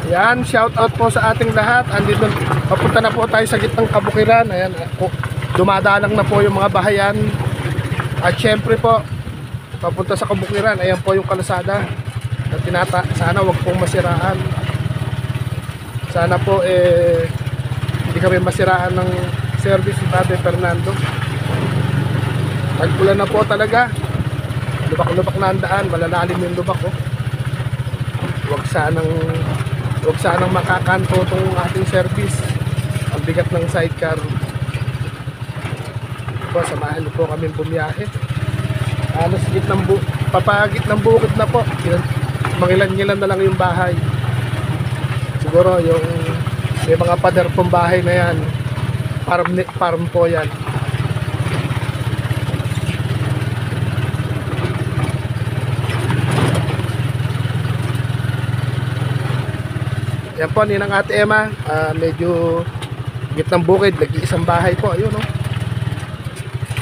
Yan, shout out po sa ating lahat. Andito, papunta na po tayo sa gitnang Kabukiran. Ayan, dumadalang na po yung mga bahayan. At syempre po, papunta sa Kabukiran. Ayan po yung kalsada. At sana wag pong masiraan. Sana po hindi kami masiraan ng service ni Tatay Fernando. Pagpula na po talaga. Lubak-lubak na ang daan, malalalim yung lubak oh. Huwag sanang makakanto itong ating service. Ang bigat ng sidecar po, samahan niyo po kami bumiyahe. Halos papagit ng bukid na po. Mangilan-ngilan na lang yung bahay. Siguro yung may mga pader pong bahay na yan, farm po yan. Yan po, ninang Ate Emma, medyo gitnang bukid, nag-iisang bahay po, ayun no.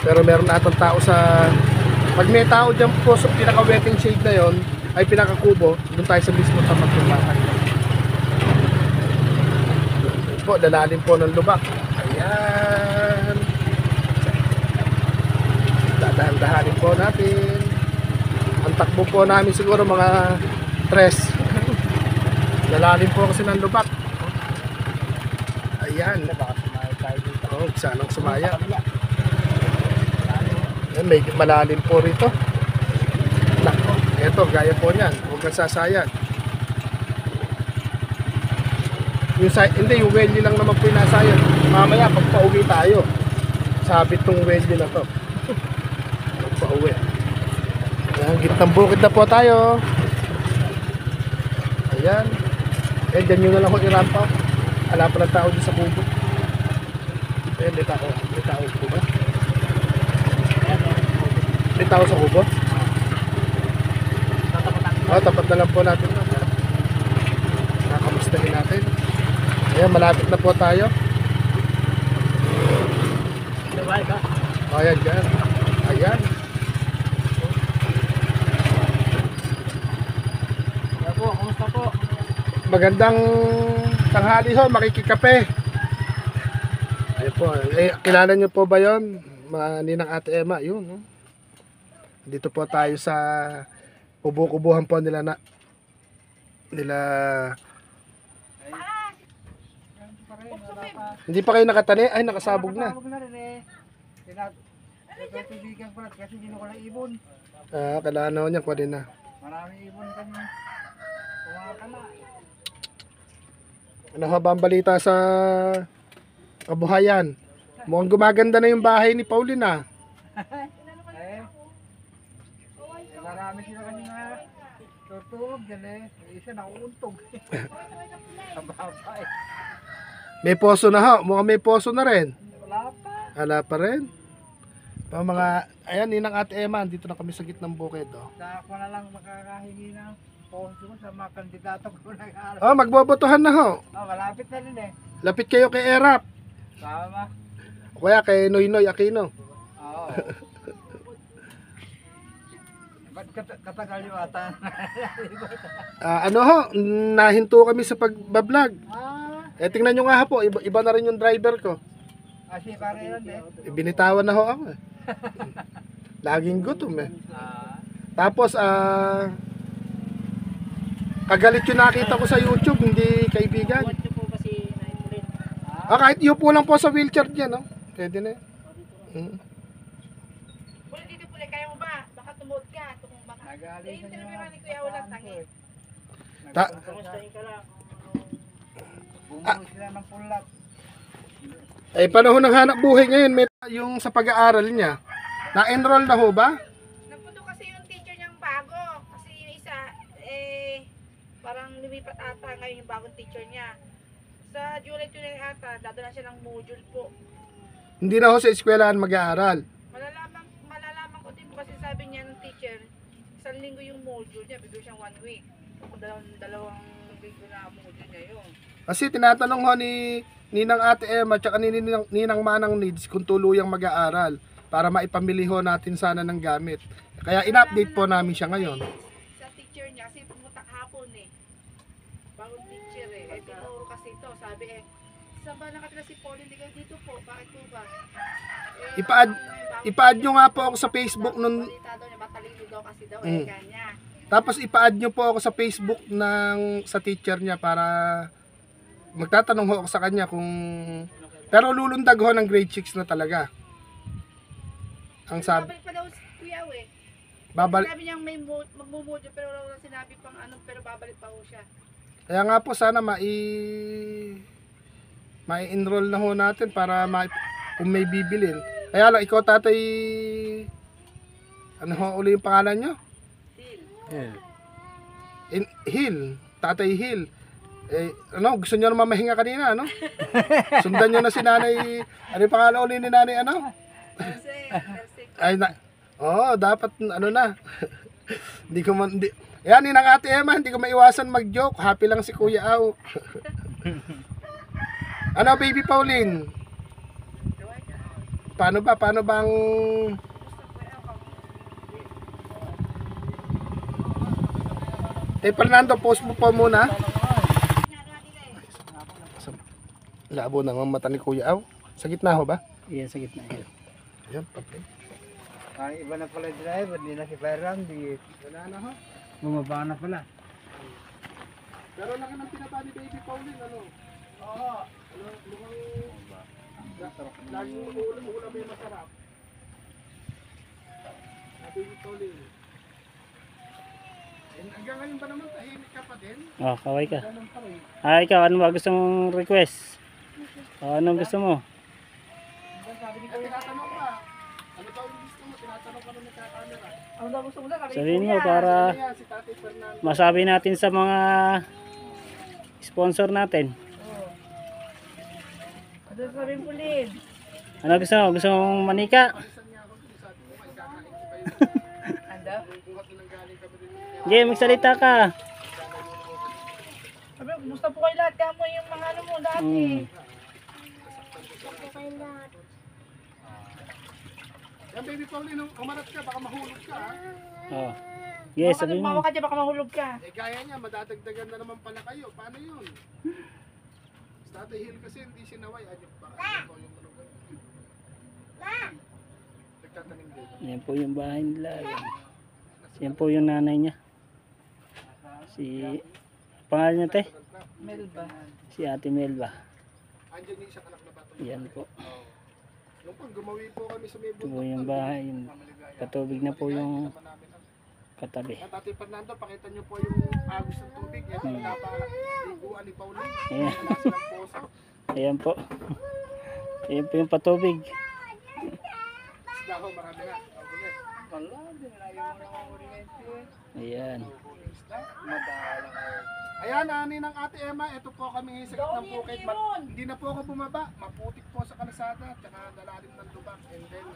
Pero meron atang tao sa, pag may tao dyan po sa pinaka-wetting shade na yon, ay pinaka-kubo, doon tayo sa mismo tapat ng bahay. Ayun po, dalalim po ng lubak. Ayan. Dadahan-dahanin po natin. Ang takbo po namin siguro mga 3. Lalalim po kasi ng lubak. Ayan. Oh, sanang sumaya. Ayan, may malalim po rito. Nako, eto, gaya po niyan. Huwag kang sasayad. Yung welly lang naman po yung nasayad. Mamaya, pag pauwi tayo, sabit tong welly na to. Pag pauwi. Ayan, gitnang bukid na po tayo. Ayan. Dyan nyo na lang kung i-ramp up. Wala pa ng tao dyan sa kubo. May tao po ba? May tao sa kubo? Tapat na lang po natin. Nakamustahin natin. Ayan, malapit na po tayo. Ayan dyan. Ayan. Kumusta po? Magandang tanghali ho, makikikape. Ayun po, kilala nyo po ba yon? Ninang Ate Emma, yun no? Dito po tayo sa kubo-kubuhan po nila hindi pa kayo nakatani? Ay, nakasabog na. Nakasabog na rin eh. Pinatubigan ko lang kasi hindi ko lang ibon. Kailangan na niya, pwede na. Maraming ibon kami. Kumakala. Ano ha ba ang balita sa kabuhayan? Mukhang gumaganda na yung bahay ni Paulina. Marami sila kanina tutulog dyan eh. Isa nauuntog. Kababa eh. May poso na ho. Mukhang may poso na rin. Wala pa. Wala pa rin. Pa mga, ayan, ninang Ate Emma, dito na kami sa gitnang bukid. Oh. Sa ako na lang makakahingi ng poso sa mga kandidato ko nag-aaral. Oh, magbobotohan na ho. Malapit na rin eh. Lapit kayo kay Erap. Tama. O kaya kay Noynoy Aquino. Oo. Ba't katagal yung ata? Ano ho, nahinto kami sa pagbablog. Tingnan nyo nga po, iba na rin yung driver ko. Kasi pare yan eh. Binitawan na ho ako eh. Laging gutom eh. Tapos, kagalit yung nakita ko sa YouTube, hindi kaibigan. Kahit yupo lang po sa wheelchair dyan, no? Pwede na yun. Wala dito po, kaya mo ba? Baka tumuot ka. Nagaling sa interview ni Kuya Walang Tangi. Kumustahin ka lang. Bumuho sila ng pulat. Panahon ng hanap buhay ngayon, may yung sa pag-aaral niya. Na-enroll na ho ba? Nagpunto kasi yung teacher niyang bago. Kasi yung isa, parang lumipat ata ngayon yung bagong teacher niya. Sa July ata, dadala siya ng module po. Hindi na ho sa eskwelahan mag-aaral. Malalaman ko din po kasi sabi niya ng teacher, 1 linggo yung module niya, bigyan siyang 1 week. Kung dalawang linggo na module niya yun. Kasi tinatanong ho ni Ninang Ate Emma at ni Ninang Manang Needs kung tuluyang mag-aaral para maipamili ho natin sana ng gamit. Kaya in-update po namin siya ngayon. Sa teacher niya, kasi pumunta kahapon eh. bagong teacher eh. Eh, tinuro kasi ito. Sabi eh, saan ba nakatira si Pauline? Hindi kayo dito po. Bakit po ba? Eh, ipa-add nyo nga po ako sa Facebook nun. Balita daw niya, matalino daw kasi daw Mm. kanya. Tapos ipa-add nyo po ako sa Facebook sa teacher niya para magtatanong ho ako sa kanya kung... Pero lulundag ho ng grade 6 na talaga. Ang sabi, Babalik pa daw si Kuya eh. babalik. Sabi niya may magmumodyo pero wala sinabi pang ano, pero babalik pa ho siya. Kaya nga po sana mai-enroll na ho natin para kung may bibilin. Kaya lang, ikaw tatay, ano ho uli yung pangalan nyo? Hill. Tatay Hill. Eh, ano, gusto nyo naman mahinga kanina, ano? Sundan nyo na si nanay, ano yung pangalan uli ni nanay, ano? Ay, dapat, ano na. Hindi ko man, yan, yung Ate Emma, hindi ko maiwasan mag-joke. Happy lang si Kuya Aw. Ano, baby Pauline? Paano bang... Fernando, post mo po muna. Labo na ang mata ni Kuya Aw. Sa gitna ho ba? Iya, sa gitna. Ayan, patay. Ay, iba na pala yung driver, di na si Bayram, di Wala na ho. bumaba na pala. Pero laki ng pinapa ni baby Pauline, ano? Oo. Ano, mukhang... Laging ulam may masarap. Baby Pauline. Hanggang ngayon ba naman tahimik ka pa din? Oh, kaway ka. Ganun pa rin. Ikaw, ano ba gusto mong request? Anong gusto mo? Tinatanong ka. Ano daw yung gusto mo? Tinatanong ka naman sa camera. Ano daw gusto mo na? Sabihin mo para Ayan, si Tatay Fernando. masabi natin sa mga sponsor natin. Ano sabihin po, Lin? Ano gusto mo? Gusto mong manika? Palisan niya ako. Sabi ko, ay kakain ko kayo. Ando? Buhat na nang galing kami rin. Jay, magsalita ka. Sabi, kumusta po kayo lahat? Kaya mo yung mga ano mo dati. Yan, baby Pauline, umarat ka, baka mahulog ka. Ha? Oh. Yes, sabi Mawa mo. ka dyan, baka mahulog ka. Eh, gaya niya, madadagdagan na naman pala kayo. Paano yun? Sa Tatay Hill kasi hindi sinaway. Ano ba? Ano yung ano ba? Nagtatanim din. Yan po yung bahay nila. Yan po yung nanay niya. Pangalan niya, te? Melba. Si Ate Melba. Andiyan yung isang anak na bata. Yan po. Nung pag gumawi po kami sa may Ito po yung bahay. Yung patubig na po yung katabi. Tatay Fernando, pakita niyo po yung agos ng tubig. Yan yung napaliguan ni Pauline. Ayan. Wala silang poso. Ayan po. Ayan po yung patubig. Isda ho, marami na. Ulit. Wala, di na yung mga oriente. Ayan. Isda. Madalang kayo. Ayan, ani ng Ate Emma, ito po kami sa gitnang bukid. Hindi na po ako bumaba. Maputik po sa kalsada, tsaka dalalim ng lubak. And then,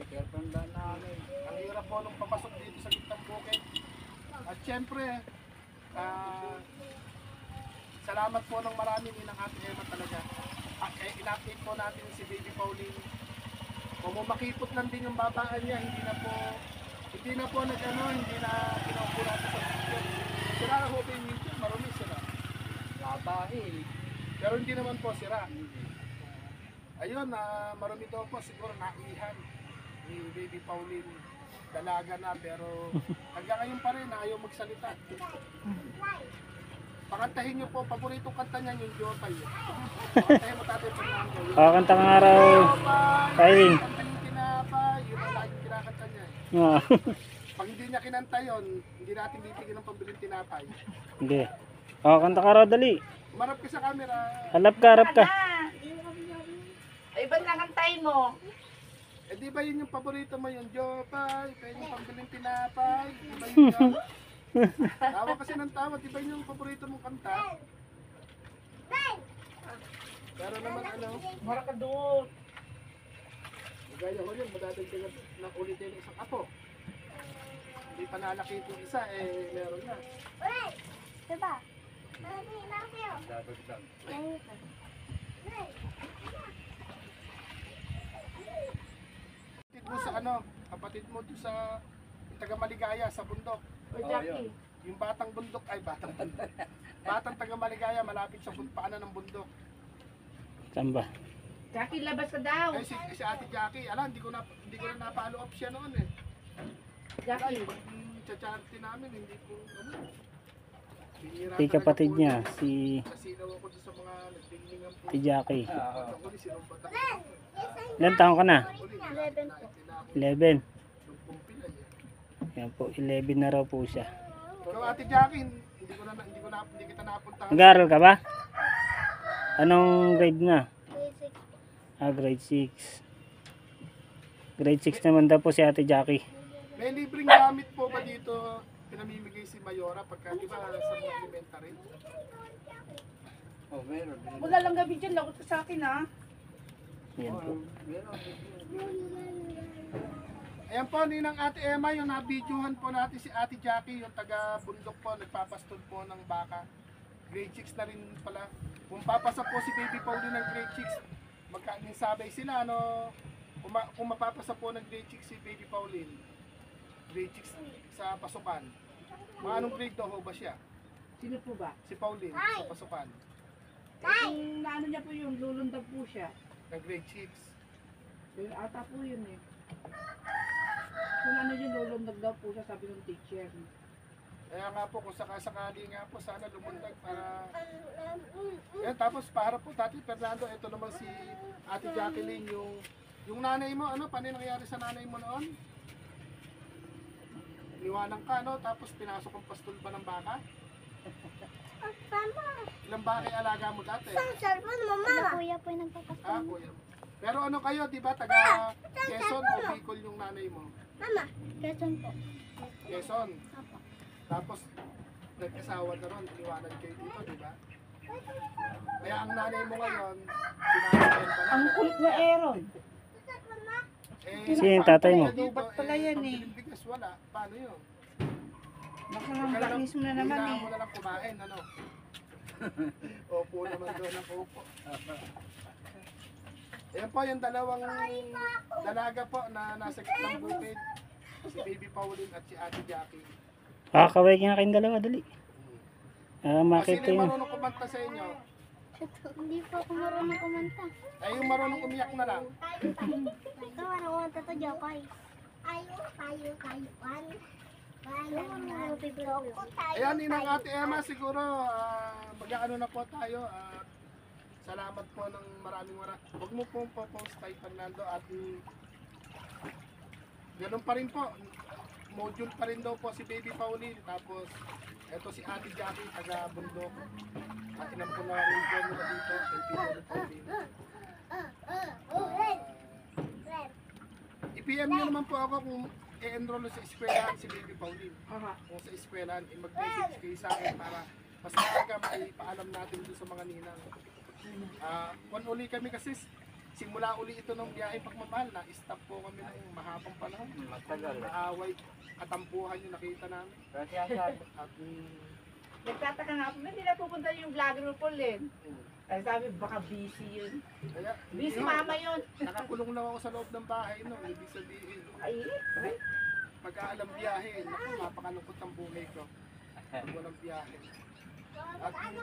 Kaya tandaan namin. ang hirap po nung papasok dito sa gitnang bukid. At syempre, salamat po ng marami ni ng Ate Emma talaga. At in-update po natin si Baby Pauline. Kung makipot lang din yung babaan niya, hindi na po nag-ano, hindi na kinupo natin sa video. Sira na ho ba yung video? Marumi sila. Labahin. Pero hindi naman po sira. Ayun, marumi daw po siguro naihan ni Baby Pauline. Dalaga na pero hanggang ngayon pa rin ayaw magsalita. Pakantahin niyo po, paboritong kanta niya yung Jopay. Pakantahin mo Tatay Fernando. Kakantang araw. Kailing. Kanta yung tinapay, yun ang laging kinakanta niya. Ah. Pag hindi niya kinanta yun, hindi natin bibigyan ng pambiling tinapay. Hindi. Kanta ka raw, dali. Umarap ka sa camera. Harap ka, harap ka. Ay, ba't nakantayin mo? Eh di ba yun yung paborito mo yung Jopay, kaya yung pambiling tinapay, di ba yun yung... Tawa kasi ng tawa, di ba yun yung paborito mong kanta? Pero naman ano, Mara ka doon. gaya ko yun, madadagdagan ng ulitin ng isang apo. Hindi pa nalaki itong isa, eh meron na. Dadagdag. Kapatid mo sa ano, kapatid mo doon sa taga Maligaya, sa bundok. O Jackie. Yung batang bundok, ay batang bundok. Batang taga Maligaya, malapit sa paanan ng bundok. Saan ba? Jackie, labas ka daw. Ay, si Ate Jackie, hindi ko na na-follow up siya noon eh. Jackie. Pag cha-charity namin, hindi ko, bihira Si talaga kapatid po niya, yun. si Nasinaw ako doon sa mga nagbingingan po. si Jackie. Ako ni sinumpatan ako. Ilan taon ka na? Uli, nakakita na ako. 11. Yung pumpilay eh. Yan po, 11 na raw po siya. Ikaw Ate Jackie, hindi kita napuntahan. Nag-aaral ka ba? Anong grade na? Grade 6. Grade 6 naman daw po si Ate Jackie. May libreng gamit po ba dito pinamimigay si Mayora pagka di ba sa mga elementary? Oh, meron. Wala lang gabi dyan, lagot ka sa akin ha. Yan po. Meron. Ayan po, ninang Ate Emma, yung nabidyohan po natin si Ate Jackie, yung taga bundok po, nagpapastol po ng baka. Grade 6 na rin pala. Kung papasa po si Baby Pauline ng grade 6, magkainsabay sila, ano, kung mapapasa po ng grade 6 si Baby Pauline, grade 6 sa pasukan. Mga anong grade daw ho ba siya? Sino po ba? Si Pauline sa pasukan, Yung naano niya po yung lulundag po siya. ng grade 6. Yung ata po yun eh. Kung ano yung lulundag daw po siya, sabi ng teacher. Kaya nga po, kung sakasakali nga po, sana lumundag para... Yan, tapos para po, Tati Fernando, ito naman si Ate Jacqueline, yung nanay mo, ano, paano yung nangyari sa nanay mo noon? Niwanang ka, no? Tapos pinasok ang pastol ba ng baka? Ilang baka yung alaga mo dati? Kuya po yung nagpapastol. Ah, kuya. Pero ano kayo, di ba, taga Quezon o Bicol yung nanay mo? Mama, Quezon po. Quezon. Apo. Tapos, nagkasawa na ron, iniwanan kayo dito, di ba? Kaya ang nanay mo ngayon, sinanay pa Ang kulit na Aaron. Sino yung tatay mo? Dubat pala yan eh. Pambiling bigas, wala. Paano yun? Nakangambaknis mo na naman Kailangan eh. mo na lang kumain, ano? Opo naman doon ang opo. Ayan po yung dalawang dalaga po na nasa kitang bukid. Si Baby Pauline at si Ate Jackie. Kakaway nga kayong dalawa, dali. Sino Makita yung yun. marunong kumanta sa inyo? Hindi po ako marunong kumanta. Ay, yung marunong umiyak na lang. Ikaw, ano kumanta to, Jokay? Kayuan. Ayan, ninang Ate Emma, siguro mag-ano na po tayo. Salamat po ng maraming. Huwag mo pong po-post tayo, Fernando. At ganun pa rin po. Module pa rin daw po si Baby Pauline. Tapos, eto si Ate Jackie, taga Bundok. At ilan po na rin po nila dito. Kay Baby Pauline. I-PM nyo naman po ako kung i-enroll sa eskwelahan si Baby Pauline. Aha. Kung sa eskwelahan, mag-message kayo sa akin para mas maaga maipaalam natin doon sa mga ninang. Kung uli kami kasi simula uli ito ng biyahe pagmamahal, na-stop po kami ng mahabang panahon. Matagal. Naaway, katampuhan yung nakita namin. Kasi ang sabi, At Nagtataka nga po, hindi na pupunta yung vlogger mo Pauline. Ay sabi, baka busy yun. kaya, Busy yun, mama yun. nakakulong lang ako sa loob ng bahay, no? Ibig sabihin, Ay, pagkaalam biyahe, naku, mapakalungkot ang buhay ko. Pag walang biyahe. At ang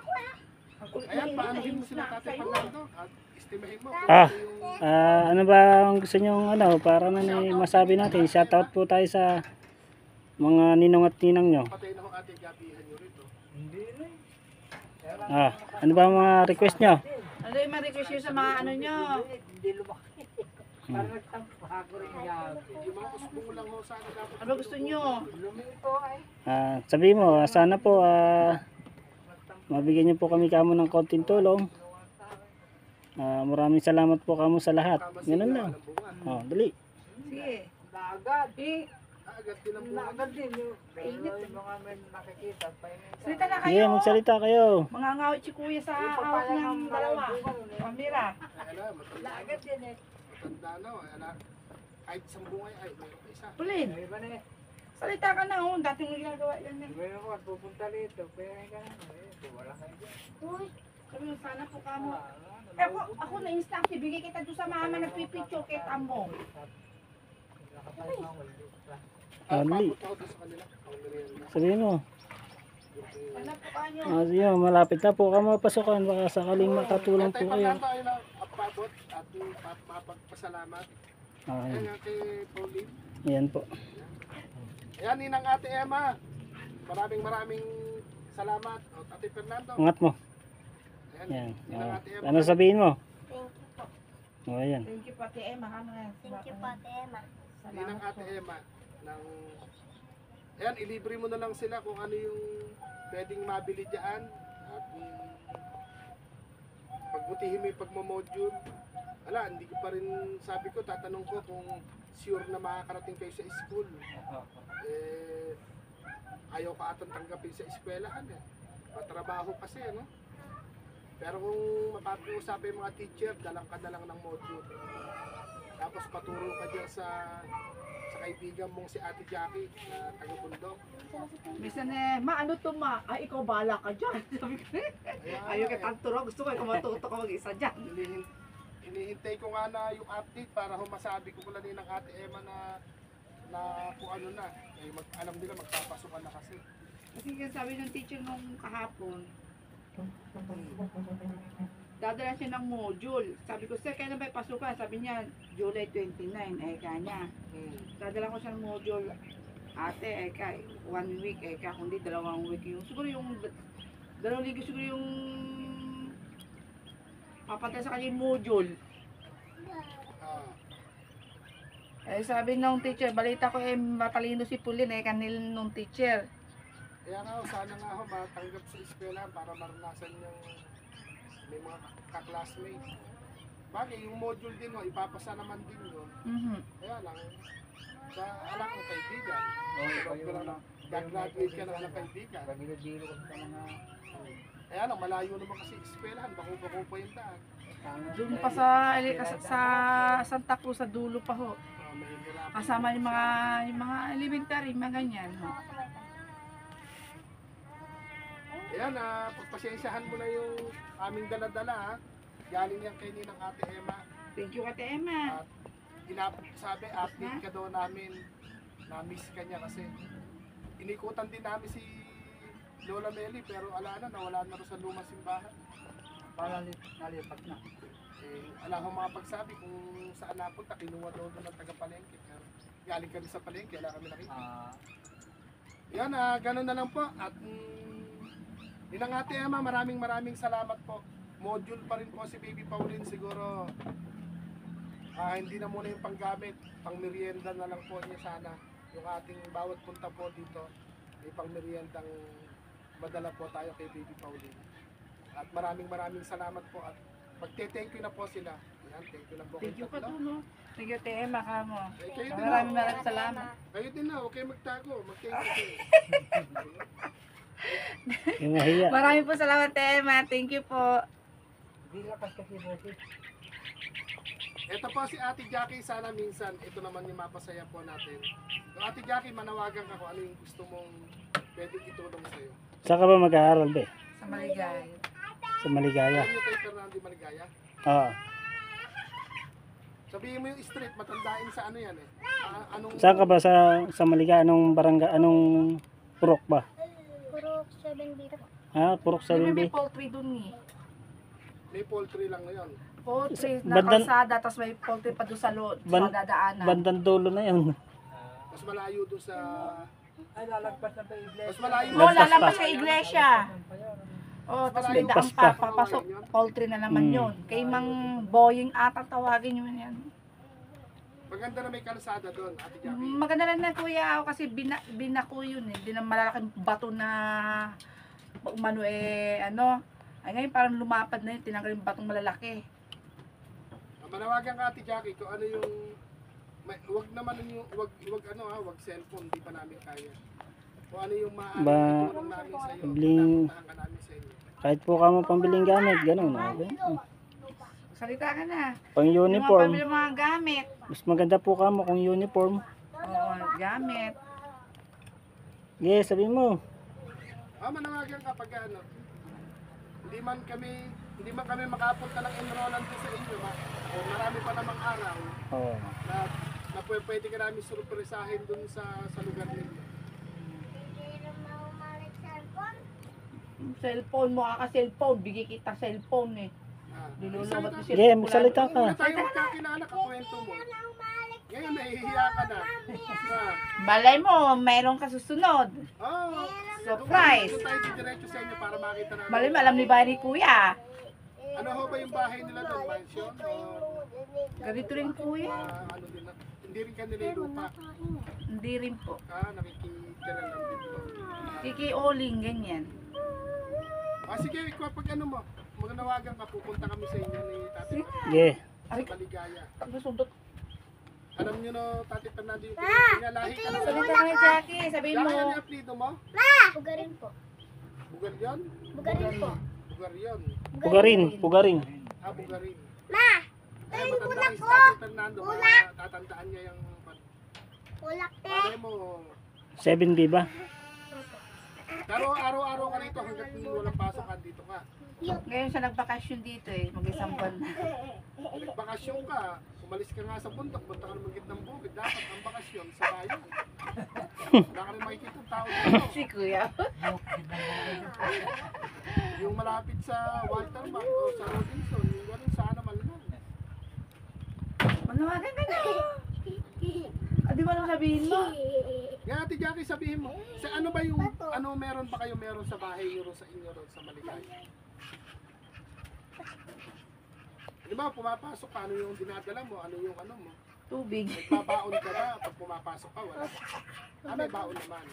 kulit na ayan, yun. paanohin mo Nainis sila na Tate sa'yo. Fernando at estimahin mo. Ah. kung yung Ano ba ang gusto nyo, ano, para na masabi natin? Shoutout po tayo sa mga ninong at ninang nyo. patay na ho ate, gabihan nyo rito. hindi na eh. Ano ba ang mga request nyo? Ano yung ma-request yun sa mga ano nyo? Hindi lumaki. Parang nagtampa ko rin gabi. Yung mga usbong lang ho sana dapat. Ano gusto nyo? Lumito ay. Sabi mo, sana po mabigyan nyo po kami kamo ng konting tulong. Maraming salamat po kamo sa lahat. Ganun lang. Dali. Sige. Naagad. Eh, Agad din ang buwan. Naagad din. Pero yung mga may nakikita. salita na Sige, kayo. magsalita kayo. Mga ngawit si kuya sa awat ng dalawa. Pamira. Alam, matanda, Naagad din eh. matanda na. Alam, kahit isang bungay, ay, mayroon pa isa. Pauline, May iba na eh. salita ka na. Oh. Dating may ginagawa yan. eh. May ako at pupunta rito. Kaya ka na. Wala kayo dyan. Sabi mo, sana po ka mo. Ako na-instance, bigay kita doon sa mama nagpipicture kay Tambo. Only. Papunta ko doon sa kanila. Ang merienda. Sabihin mo. Wala po kayo. Yun, malapit na po kami mapasukan. Baka sakaling makatulong po Tay kayo. Fernando ay napabot at mapagpasalamat. Okay. Ayan nga kay Pauline. Yan po. Ayan, ninang Ate Emma. Maraming salamat. O, Ate Fernando. Angat mo. Ayan, Yan. ninang Ate Emma. Ano sabihin mo? Thank you po. O, ayan. Thank you po, Ate Emma. Thank you po, Ate Emma. Ninang Ate Emma. Ayan, ilibre mo na lang sila kung ano yung pwedeng mabili dyan. At pagbutihin mo yung pagmamodule. Ala, hindi ko pa rin sabi ko, tatanong ko kung sure na makakarating kayo sa school. Ayaw ka atang tanggapin sa eskwelahan eh. Patrabaho kasi ano. Pero kung mapag-uusapin yung mga teacher, dalang ka na lang ng module. Tapos paturo ka dyan sa kaibigan mong si Ate Jackie na taga-bundok. Minsan ano to ma? Ay, ikaw bahala ka dyan. Sabi ko, ayaw kitang turo. Gusto ko, ikaw matuto ka mag-isa dyan. Hinihintay ko nga na yung update para masabi ko pala ng Ate Emma na kung ano na. Eh, alam nila magpapasukan na kasi. Kasi sabi ng teacher nung kahapon, dadala siya ng module. Sabi ko, sir, kaya na ba pasukan? Sabi niya, July 29, kanya. Dadala ko siya ng module. Ate, eka, 1 week, eka, kundi 2 week yung, siguro yung, 2 linggo siguro yung, papatay sa kanya yung module. Ah, Sabi nung teacher, balita ko matalino si Pauline, kanil nung teacher. kaya nga, sana nga ako matanggap sa eskwela para maranasan yung may mga ka-classmates. Bagay, yung module din mo, ipapasa naman din yun. Kaya lang, sa anak kong kaibigan, gagraduate ka na ng kaibigan. Pagdilo ko sa mga Kaya lang, malayo naman kasi eskwelahan, bako-bako pa yung daan. Doon pa sa Santa Cruz, sa dulo pa ho. Mahihirapan. Kasama yung mga elementary, mga ganyan. Ho. Ayan, pagpasensyahan mo na yung aming dala-dala ha. Galing yan kay Ninang Ate Emma. Thank you, Ate Emma. At sabi, update ka daw namin. Na-miss ka niya kasi inikutan din namin si Lola Meli pero ala na, nawala na rin sa lumang simbahan. para nalipat na. Ala akong mga pagsabi kung saan napunta, kinuha daw doon ng taga-palengke. Pero galing kami sa palengke, ala kami nakita. Yan, ganun na lang po. At Ninang Ate Emma, maraming salamat po. Module pa rin po si Baby Pauline siguro. Hindi na muna yung panggamit, pang merienda na lang po niya sana. Yung ating bawat punta po dito, may pang meriendang madala po tayo kay Baby Pauline. At maraming salamat po at magte-thank you na po sila. Yan, thank you na po. Thank you pa tatlo. doon, no? Thank you, Ate Emma, ka mo. Kayo din na, Maraming salamat. kayo din na, huwag kayo magtago, mag-thank you. Yung mahiya. Maraming po salamat, Ate Emma. Thank you po. Hindi lakas kasi bossy. Ito po si Ate Jackie, sana minsan, ito naman yung mapasaya po natin. So, Ate Jackie, manawagan ka kung ano yung gusto mong pwedeng itulong sa'yo. Saan ka ba mag-aaral be? Sa Maligay. Sa Maligaya. Alam niyo kay Fernando Maligaya? Oo. Sabihin mo yung street, matandain sa ano yan eh. Anong, Saan ka ba sa Maligaya? Anong barangay? Anong purok ba? Puro 7B po. Purok May 7B. poultry doon eh. may poultry lang ngayon. Poultry na kalsada, tapos may poultry pa doon sa loob, sa dadaanan. Bandang dulo na yun. Mas malayo doon sa... Ay, lalagpas na pa yung iglesia. Mas malayo. Oo, lalampas sa iglesia. Oo, tapos may daan pa, papasok. Poultry na naman yun. Kay Mang Boying ata tawagin yun yan. Maganda na may kalsada doon, Ate Jackie. Maganda lang na kuya ako kasi binako yun eh. Di na malalaking bato na umano ano. Ay ngayon parang lumapad na yun, tinanggal yung batong malalaki. Manawagan ka, Ate Jackie, kung ano yung... wag naman yung... Wag cellphone, di pa namin kaya. Kung ano yung maaaring namin sa iyo, napuntahan ka namin sa inyo. Kahit po ka mo pambiling gamit, ganun. Salita ka na. Pang Yung mga uniform. pamilya mga gamit. Mas maganda po ka mo kung uniform. Oo, gamit. Yes, sabi mo. Manawagan ka pag ano. Hindi man kami makapunta ng enrollan doon sa inyo, o marami pa namang araw Oo. na pwede ka namin surpresahin doon sa lugar ninyo. cellphone mo, kaka-cellphone, bigay kita cellphone eh. Nilulungat mo Sige, magsalita ka. Muna tayo magkakilala, kakwento mo. Ngayon, nahihiya ka na. Balay mo, mayroon ka susunod. Oh, Surprise! Doon tayo diretso sa inyo para makita namin. Balay mo, alam ni ba ni Kuya? Ano ho ba yung bahay nila doon? Mansion? O Ganito rin Kuya. ano din na? Hindi rin kanila yung lupa. Hindi rin po. Nakikitira lang dito. Kiki-oling, ganyan. Sige, ikaw pag ano mo, magnawagan ka, pupunta kami sa inyo ni Tati Sige. Aray, Maligaya. ano sundot? Alam nyo no, Tati Fernando yung pinag niya, lahi ka na. Salita ka nga, Jackie. Sabihin mo. Jackie, ano yung apelido mo? Bugarin po. Bugar yun? Bugarin po. Bugar yun. Pugarin, pugarin. Bugarin. Ma! Ay, matanda yung si Tati Fernando, tatandaan niya yung Ulak te. ano mo. 7B ba? Pero araw-araw ka rito hanggat walang pasok ka, dito ka. Ngayon siya nagbakasyon dito eh. Mag-isang buwan na. Nagbakasyon ka, umalis ka nga sa bundok, punta ka ng gitnang bukid, dapat ang bakasyon sa bayan. Wala ka rin makikita ang tao dito. Si Kuya. Yung malapit sa Walter Bank o sa Robinson, yung gano'n sana malamang. Manawagan ka na. Di ba nang sabihin mo? Nga Ate Jackie, sabihin mo, sa ano ba yung, ano meron ba kayo meron sa bahay nyo sa inyo ron sa Maligaya? Di ba, pumapasok ka, ano yung dinadala mo, ano yung ano mo? Tubig. Nagbabaon ka ba pag pumapasok ka, wala? May baon naman.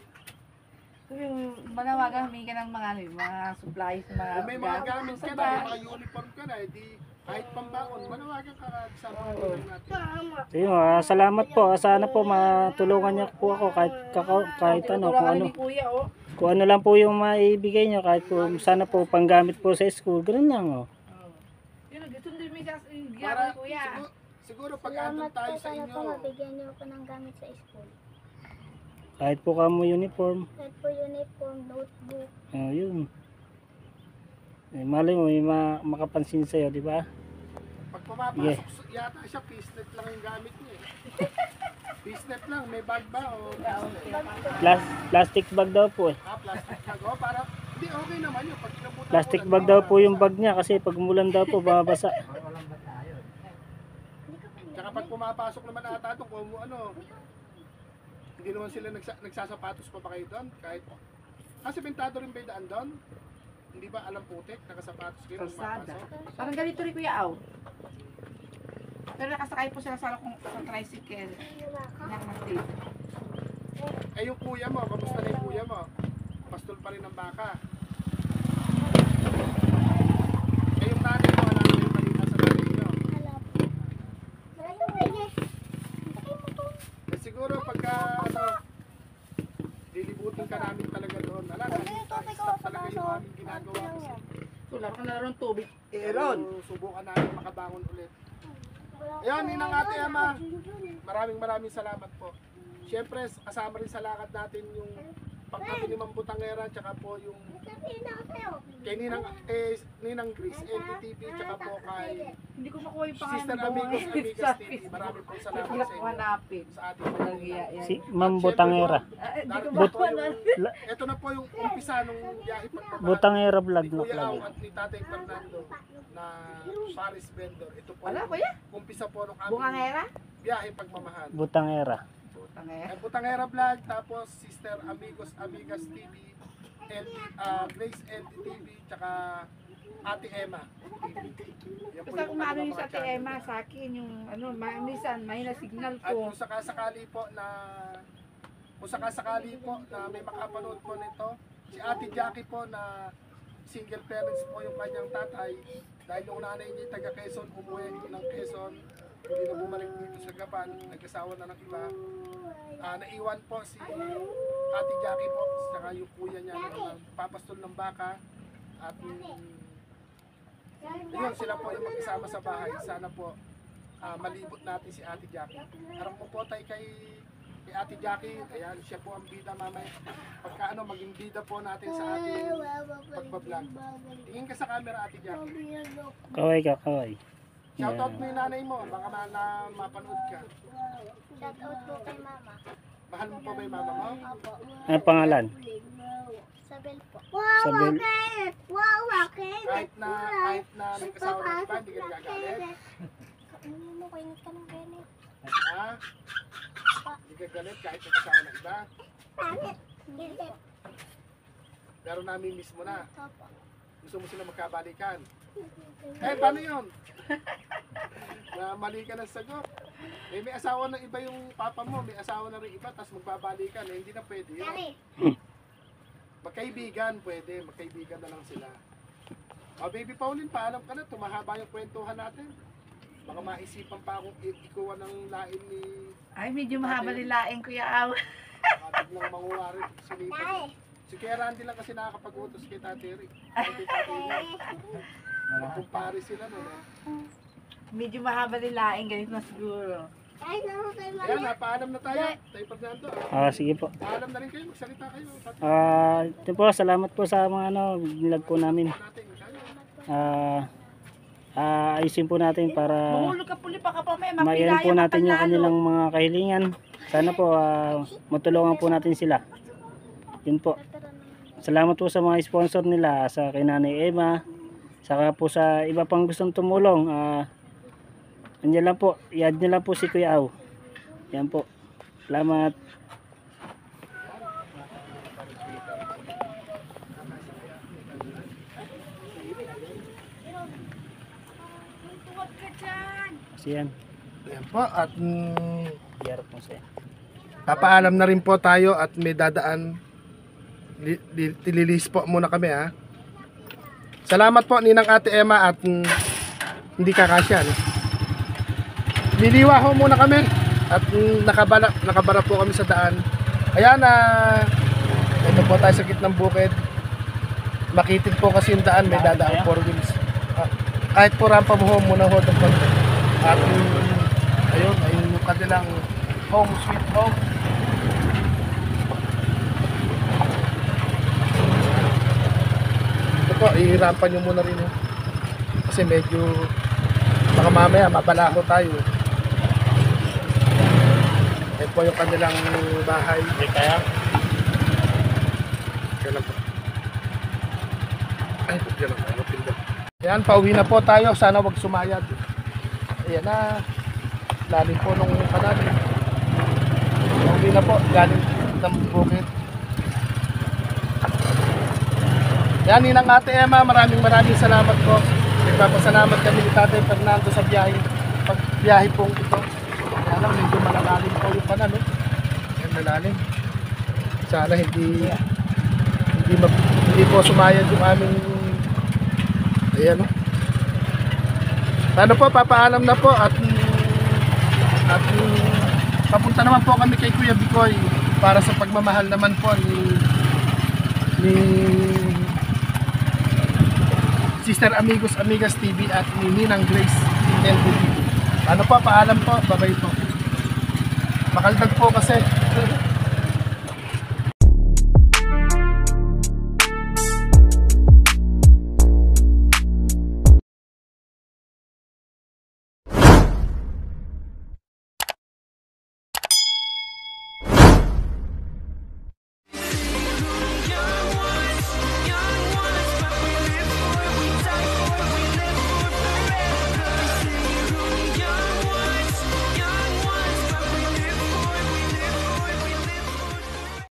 Yung manawagan, humingi ka ng mga, ano, mga supplies, mga Kung may mga gamit ka na, bahay. may mga uniform ka na, edi kahit pambaon, manawagan ka sa mga ulang natin. Sige, salamat po. Sana po matulungan niyo po ako kahit ano, kung ano. Ni Kuya, oh. Kung ano lang po yung maibigay niyo, kahit po sana po panggamit po sa school, ganun lang oh. Yun, gusto nyo may Para, ni Kuya. siguro pag andun Salamat po tayo sa sana inyo, po mabigyan niyo ako ng gamit sa school. Kahit po kamo uniform. Kahit po uniform, notebook. Oh, yun. Eh, malay mo, may makapansin sa'yo, di ba? pag pumapasok, yata siya, fishnet lang yung gamit niya. Fishnet lang, may bag ba? O Plastic bag daw po eh. plastic bag. O para, hindi okay naman yun. Pag inabutan Plastic mo, bag daw po yung bag niya kasi pag umulan daw po, babasa. Tsaka pag pumapasok naman ata ito, kung ano, hindi naman sila nagsasapatos pa ba kayo doon? Kahit, sementado rin ba yung daan doon? Hindi ba alam putik, nakasapatos kayo? Kalsada. pumapasok? Parang ganito rin Kuya, aw. Pero nakasakay po sila sa tricycle. Nakakastate. Eh yung kuya mo, kamusta na yung kuya mo? Pastol pa rin ng baka. Eh yung nanay mo, wala na yung balita sa nanay nyo. Eh siguro pagka, lilibutin ka namin talaga doon. Alam, stop talaga yung aming ginagawa kasi. So, laro ka na rin tubig. Aaron. So, subukan namin makabangon ulit. Ayun, Ninang Ate Emma, maraming salamat po. Siyempre, kasama rin sa lakad natin yung pagkati ni Ma'am Butangera, tsaka po yung kay Ninang Grace, NTTV, tsaka po kay Hindi ko makuha yung pangalan Sister mo. Amigos, Amigas Sa TV. Facebook. Maraming po salamat Hindi sa ko inyo hanapin. sa ating pamilya. Si Ma'am Butangera. Hindi ko Ito makuha. ito na po yung umpisa nung biyahe pagpapahal Butangera vlog ni na Kuya Au vlog. at ni Tatay Fernando na Paris Vendor. Ito po Wala, yung Kuya? umpisa po ng aming Bungangera? biyahe pagmamahal. Butangera. Bungangera. Butangera Vlog, tapos Sister Amigos, Amigas TV, Grace NTTV, tsaka Ate Emma TV. Yan po Basta yung kung maano yung sa mga channel. Emma sa akin, yung ano, minsan may na signal At ko. kung sakasakali po na may makapanood po nito, si Ate Jackie po na single parents po yung kanyang tatay dahil yung nanay niya taga Quezon, umuwi ng Quezon, hindi na bumalik dito sa Gapan, nag-asawa na ng iba. Naiwan po si Ate Jackie po, saka yung kuya niya na papastol ng baka at yun, sila po yung mag-isama sa bahay. Sana po malibot natin si Ate Jackie. Harap po po tayo kay Ate Jackie, ayan, siya po ang bida mamaya. Pagka maging bida po natin sa ating pagbablog. Tingin ka sa camera, Ate Jackie. Kaway ka, kaway. Shoutout mo yung nanay mo, baka mapanood ka. Shout out po kay mama. Mahal mo pa ba yung mama mo? Opo. Ano pangalan? Sa bel po. Wow, Sa bel. Wow, okay. Kahit na may kasawa ng iba, hindi ka nagagalit. Ano mo, kainit ka ng ganit. Ha? Hindi ka galit kahit may kasawa ng iba. Hindi po. Pero nami-miss mo na. Opo. Gusto mo sila magkabalikan. Eh, paano yun? Na mali ka ng sagot. Eh, may asawa ng iba yung papa mo, may asawa na rin iba, tapos magbabalikan. Eh, hindi na pwede yun. Dari. Magkaibigan, pwede. Magkaibigan na lang sila. O, baby Pauline, paalam ka na. Tumahaba yung kwentuhan natin. Baka maisipan pa akong ikuha ng lain ni Ay, medyo mahaba nilaing Kuya Aw. ating ng manguwari. Sinipan. Si Kuya Randy lang kasi nakakapag-utos kay Tate Rick. Magkumpare sila nun. Medyo mahaba nilaing, ganito na siguro. Ay, naku kay mama. Ayan, paalam na tayo. Tayo Fernando. Sige po. Paalam na rin kayo. Magsalita kayo. Ito po, salamat po sa mga vlog po namin. Natin. Kayo. Ayusin po natin para Mahulog ka puli pa ka pa may mayan po natin yung kanilang mga kahilingan. Sana po matulungan po natin sila. Yun po. Salamat po sa mga sponsor nila, sa kay Nanay Emma, saka po sa iba pang gustong tumulong. Andiyan lang po, i-add nyo lang po si Kuya Aw. Yan po. Salamat. Kasi yan. Ayan po. At Yarap po siya. papaalam na rin po tayo at may dadaan. Tililis po muna kami ha. Salamat po Ninang Ate Emma at hindi kakasya. No? Liliwa ho muna kami at nakabara po kami sa daan. Ayan ito po tayo sa gitnang bukid. Makitid po kasi yung daan, may dadaan 4 wheels. Kahit po rampa mo ho muna ho doon po. At ayun, ayun yung kanilang home sweet home. Ito po, ihirampan nyo muna rin. Kasi medyo baka mamaya mabalaho tayo. Ito po yung kanilang bahay. Kaya? Kaya lang po. Ay, kaya lang po. Ayan, pauwi na po tayo. Sana wag sumayad. Ayan na. Lalim po nung kanal. Pauwi na po. Galing ng bukid. Yan, Ninang Ate Emma, maraming salamat po. Nagpapasalamat kami ni Tatay Fernando sa biyahe. Pagbiyahe pong ito. Kaya lang, medyo malalalim po yung kanal. Yan, malalim. Sana hindi po sumayad yung aming ayan o. Ano po, papaalam na po at papunta naman po kami kay Kuya Bikoy para sa pagmamahal naman po ni Sister Amigos Amigas TV at ni Ninang Grace LBT. Ano po, paalam po, babay po. Makaldag po kasi.